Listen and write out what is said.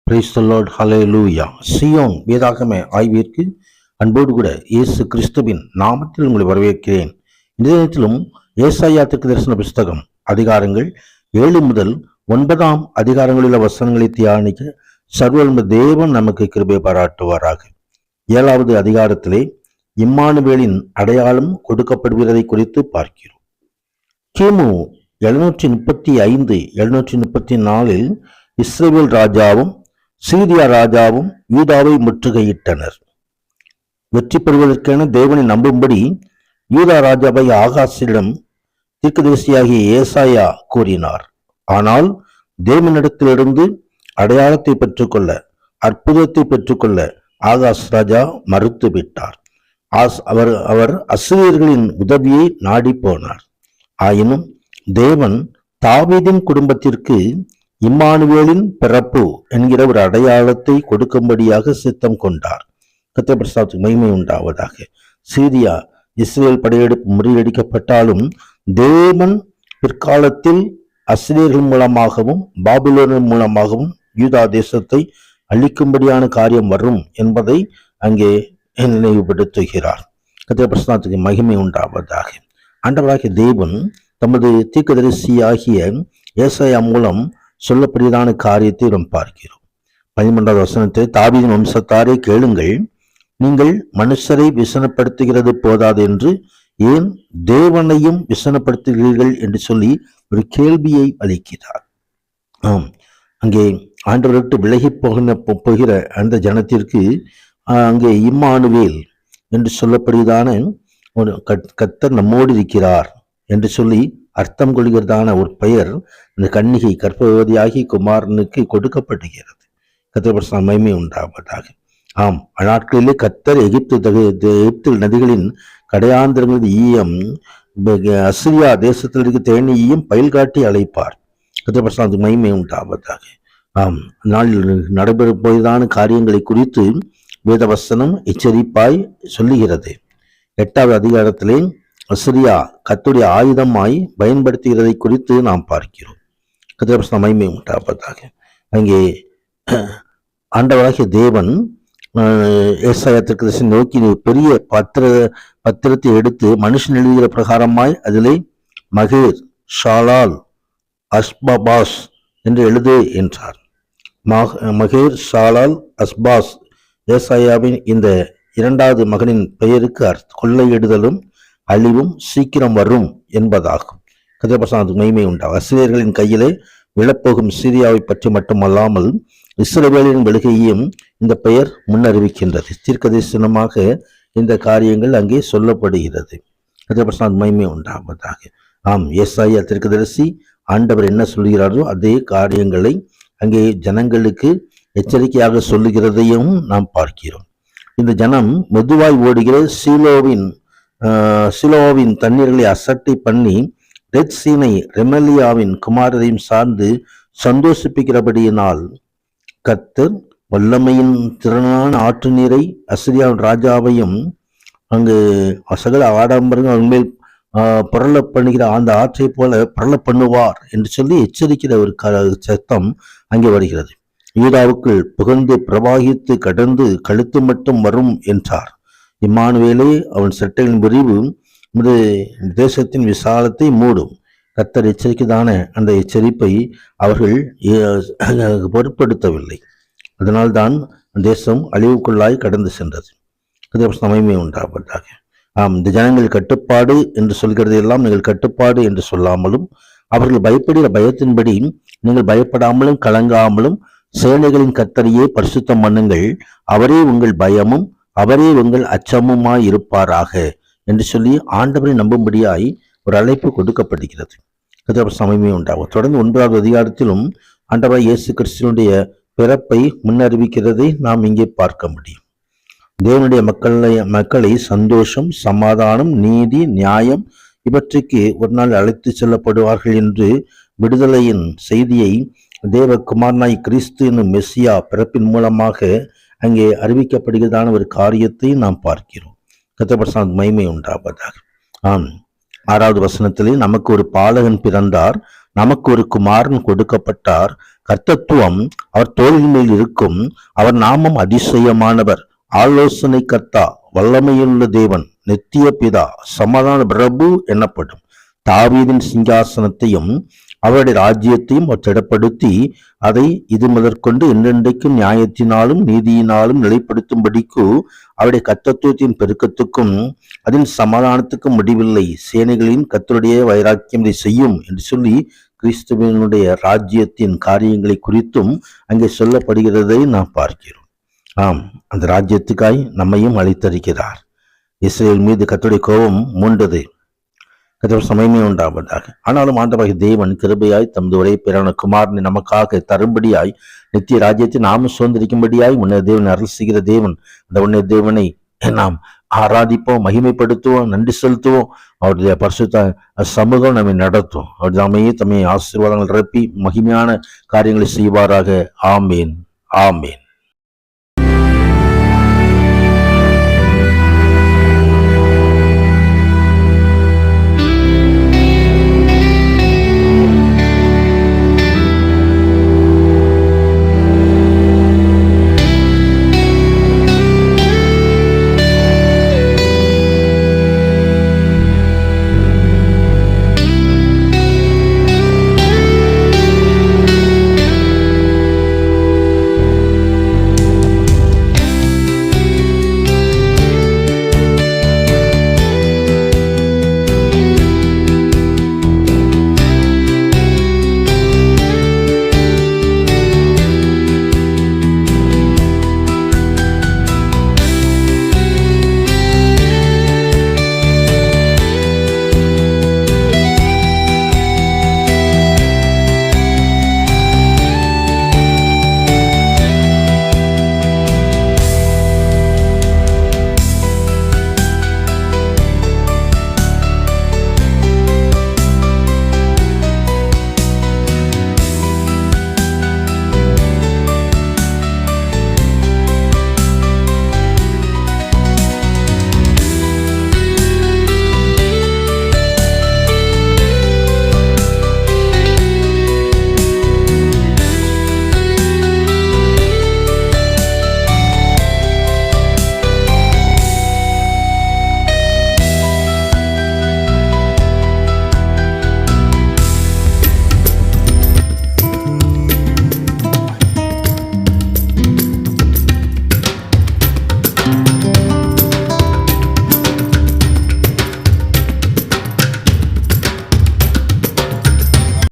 Praise the Lord, hallelujah. Zion வேதாகம ஆய்விற்கு அன்போடு கூட இயேசு கிறிஸ்துவின் நாமத்தில் உங்களை வரவேற்கிறேன். இந்த தினத்திலும் ஏசாயா தீர்க்கதரிசன புஸ்தகம் அதிகாரங்கள் 7 முதல் 9 அதிகாரங்களில் வசனங்களை தியானிக்க சர்வவல்லமை தேவன் நமக்கு கிருபை பாராட்டுவாராக. 7வது அதிகாரத்திலே இம்மானுவேலின் அடையாளம் கொடுக்கப்படுகிறதை குறித்து பார்க்கிறோம். கிமு 735 734 இஸ்ரவேல் ராஜாவும் சீரியா ராஜாவும் யூதாவை முற்றுகையிட்டனர். வெற்றி பெறுவதற்கென தேவனை நம்பும்படி யூதா ராஜாவை ஆகாசிடம் தீர்க்கதரிசியாகிய ஏசாயா கூறினார். ஆனால் தேவனிடத்திலிருந்து அடையாளத்தை பெற்றுக்கொள்ள, அற்புதத்தை பெற்றுக்கொள்ள ஆகாஸ் ராஜா மறுத்து விட்டார். அவர் அசீரியர்களின் உதவியை நாடி போனார். ஆயினும் தேவன் தாவீதின் குடும்பத்திற்கு இம்மானுவேலின் பிறப்பு என்கிற ஒரு அடையாளத்தை கொடுக்கும்படியாக சித்தம் கொண்டார். கர்த்தருடைய பரிசுத்தத்துக்கு மகிமை உண்டாவதாக. சீரியா இஸ்ரேல் படையெடுப்பு முறியடிக்கப்பட்டாலும் தேவன் பிற்காலத்தில் அசீரியர்கள் மூலமாகவும் பாபிலோனின் மூலமாகவும் யூதா தேசத்தை அழிக்கும்படியான காரியம் வரும் என்பதை அங்கே நினைவுபடுத்துகிறார். கர்த்தருடைய பரிசுத்தத்துக்கு மகிமை உண்டாவதாக. ஆண்டவராகிய தேவன் தமது தீர்க்கதரிசியாகிய ஏசாயா மூலம் சொல்லப்படுவதான காரியத்தை நாம் பார்க்கிறோம். 13வது வசனத்தை, தாவீதின் வம்சத்தாரே கேளுங்கள், நீங்கள் மனுஷரை விசனப்படுத்துகிறது போதாது என்று ஏன் தேவனையும் விசனப்படுத்துகிறீர்கள் என்று சொல்லி ஒரு கேள்வியை அளிக்கிறார். அங்கே ஆண்டவரை விட்டு விலகி போகிற அந்த ஜனத்திற்கு அங்கே இம்மானுவேல் என்று சொல்லப்படுவதான ஒரு கர்த்தர் நம்மோடு இருக்கிறார் என்று சொல்லி அர்த்தம் கொள்கிறதான ஒரு பெயர் இந்த கன்னிகை கர்ப்பவதியாகி குமாரனுக்கு கொடுக்கப்படுகிறது. கர்த்தர் மகிமை உண்டாவதாக. அந்நாட்களிலே கர்த்தர் எகிப்து நதிகளின் கடையாந்திரங்களது ஈயம் அசிரியா தேசத்தில் இருக்க தேனியையும் பயில் காட்டி அழைப்பார். கர்த்தர் மகிமை உண்டாவதாக. நாளில் நடைபெறப் போவதான காரியங்களை குறித்து வேதவசனம் எச்சரிப்பாய் சொல்லுகிறது. 8வது அதிகாரத்திலே அசிரியா கர்த்தருடைய ஆயுதமாய் பயன்படுத்துகிறதை குறித்து நாம் பார்க்கிறோம். கர்த்தருடைய மகிமை உண்டாவதாக. அங்கே ஆண்டவராகிய தேவன் ஏசாயா தீர்க்கதரிசி நோக்கி பெரிய பத்திரத்தை எடுத்து மனுஷன் எழுதுகிற பிரகாரமாய் அதிலே மகேர் ஷாலால் அஸ்பாஸ் என்று எழுது என்றார். மகேர் ஷாலால் அஸ்பாஸ் ஏசாயாவின் இந்த 2வது மகனின் பெயருக்கு கொள்ளையிடுதலும் அழிவும் சீக்கிரம் வரும் என்பதாகும். கர்த்தருடைய மகிமை உண்டாகும். அசீரியர்களின் கையிலே விழப்போகும் சீரியாவை பற்றி மட்டுமல்லாமல் இஸ்ரவேலின் விழுகையையும் இந்த பெயர் முன்னறிவிக்கின்றது. தீர்க்கதரிசனமாக இந்த காரியங்கள் அங்கே சொல்லப்படுகிறது. கர்த்தருடைய மகிமை உண்டாவதாக. ஏசாயா தீர்க்கதரிசி ஆண்டவர் என்ன சொல்கிறாரோ அதே காரியங்களை அங்கே ஜனங்களுக்கு எச்சரிக்கையாக சொல்லுகிறதையும் நாம் பார்க்கிறோம். இந்த ஜனம் மெதுவாய் ஓடுகிற சிலோவின் தண்ணீர்களை அசட்டை பண்ணி ரெட் சீனை ரெமலியாவின் குமாரரையும் சார்ந்து சந்தோஷிப்பிக்கிறபடியினால் கர்த்தர் வல்லமையின் திறனான ஆற்று நீரை அசிரியாவின் ராஜாவையும் அங்கு சகல ஆடம்பரங்கள் உண்மையில் புரள பண்ணுகிற அந்த ஆற்றை போல புரள பண்ணுவார் என்று சொல்லி எச்சரிக்கிற ஒரு சத்தம் அங்கே வருகிறது. யூதாவுக்குள் புகழ்ந்து பிரவாகித்து கடந்து கழுத்து மட்டும் வரும் என்றார். இம்மானுவேலே அவன் சட்டையின் விரிவு இந்த தேசத்தின் விசாலத்தை மூடும். கர்த்தர் எச்சரிக்கைதான அந்த எச்சரிப்பை அவர்கள் பொருட்படுத்தவில்லை. அதனால்தான் தேசம் அழிவுக்குள்ளாய் கடந்து சென்றது. மகிமை உண்டாவதாக. இந்த ஜனங்கள் கட்டுப்பாடு என்று சொல்கிறது எல்லாம் நீங்கள் கட்டுப்பாடு என்று சொல்லாமலும், அவர்கள் பயப்படுகிற பயத்தின்படி நீங்கள் பயப்படாமலும் கலங்காமலும் சேனைகளின் கர்த்தரையே பரிசுத்தம் பண்ணுங்கள், அவரே உங்கள் பயமும் அவரே உங்கள் அச்சமுமாய் இருப்பாராக என்று சொல்லி ஆண்டவரை நம்பும்படியாய் ஒரு அழைப்பு கொடுக்கப்படுகிறது. மகிமை உண்டாகும். தொடர்ந்து 9வது அதிகாரத்திலும் ஆண்டவர் இயேசு கிறிஸ்துவினுடைய பிறப்பை முன்னறிவிக்கிறதை நாம் இங்கே பார்க்க முடியும். தேவனுடைய மக்களை சந்தோஷம், சமாதானம், நீதி, நியாயம் இவற்றுக்கு ஒரு நாள் அழைத்து செல்லப்படுவார்கள் என்று விடுதலையின் செய்தியை தேவகுமாரனாய் கிறிஸ்து என்னும் மெஸ்ஸியா பிறப்பின் மூலமாக அங்கே அறிவிக்கப்படுகிறதான ஒரு காரியத்தை நாம் பார்க்கிறோம். கர்த்தர் மகிமை உண்டாவதாக. 6வது வசனத்திலே நமக்கு ஒரு பாலகன் பிறந்தார், நமக்கு ஒரு குமாரன் கொடுக்கப்பட்டார், கர்த்தத்துவம் அவர் தோளின் மேல் இருக்கும், அவர் நாமம் அதிசயமானவர், ஆலோசனை கர்த்தா, வல்லமையுள்ள தேவன், நித்திய பிதா, சமாதான பிரபு எனப்படும். தாவீதின் சிங்காசனத்தையும் அவருடைய ராஜ்யத்தையும் திடப்படுத்தி அதை இது முதற்கொண்டு என்றென்றைக்கும் நியாயத்தினாலும் நீதியினாலும் நிலைப்படுத்தும்படிக்கு அவருடைய கர்த்தத்துவத்தின் பெருக்கத்துக்கும் அதன் சமாதானத்துக்கும் முடிவில்லை. சேனைகளின் கர்த்தருடைய வைராக்கியம் இதை செய்யும் என்று சொல்லி கிறிஸ்துவனுடைய ராஜ்யத்தின் காரியங்களை குறித்தும் அங்கே சொல்லப்படுகிறதை நாம் பார்க்கிறோம். அந்த ராஜ்யத்துக்காய் நம்மையும் அழைத்திருக்கிறார். இஸ்ரேல் மீது கர்த்தருடைய கோபம் மூண்டது. கர்த்தர் மகிமை உண்டாவதாக. ஆனாலும் ஆண்டவராகிய தேவன் கிருபையாய் தமது ஒரே பேரான குமாரனை நமக்காக தரும்படியாய் நித்திய ராஜ்யத்தை நாமும் சுதந்திரிக்கும்படியாய் உன்னைய தேவன் அருள் செய்கிற தேவன். அந்த உன்னைய தேவனை நாம் ஆராதிப்போம், மகிமைப்படுத்துவோம், நன்றி செலுத்துவோம். அவருடைய பரிசுத்த சமூகம் நம்மை நடத்தும். அவர் தம்மையே ஆசீர்வாதங்கள் நிரப்பி மகிமையான காரியங்களை செய்வாராக. ஆமேன், ஆமேன்.